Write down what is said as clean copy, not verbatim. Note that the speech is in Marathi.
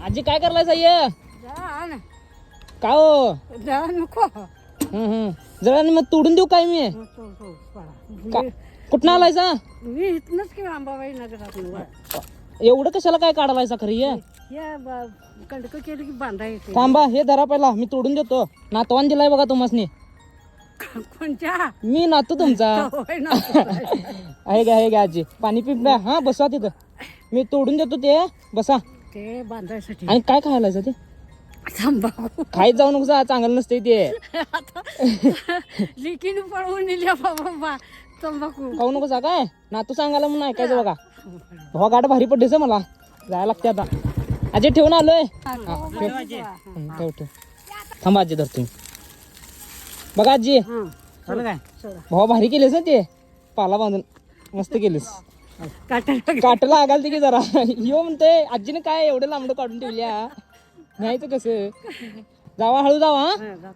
आजी काय करलाय साह्य का हो जरा मग तोडून देऊ काय मी कुठं आलायसा मी इथनच की अंबाबाई नगरात एवढं कशाला काय काढायचा खरं ये कंडक केलं की बांधा येते थांबा हे धरा पहिला मी तोडून देतो नातवान दिलाय बघा तुम्हासनी कोणत्या मी नातू तुमचा होय ना. आहे घ्या आजी पाणी पिंपा हा बसा तिथं मी तोडून देतो ते बसा ते बांधायसाठी आणि काय खायला ते तंबाखू खायच जाऊ नको जा, चांगलं नसते ते लिकीने पळवून नेल्या बाबा तंबाखू खाऊ नको जा काय नातू सांगायला म्हणून ऐकायचं बघा भावा गाठ भारी पडलीच मला जायला लागते आता आजी ठेवून आलोय ठेव ठेव थांबा आजी धरतो बघा आजी भावा भारी केलेस ना ते पाला बांधून मस्त केलेस काट लागाल ते की जरा यो म्हणते आजीने काय एवढं लांबड काढून ठेवल्या न्यायचं कसं जावा हळू जावा हा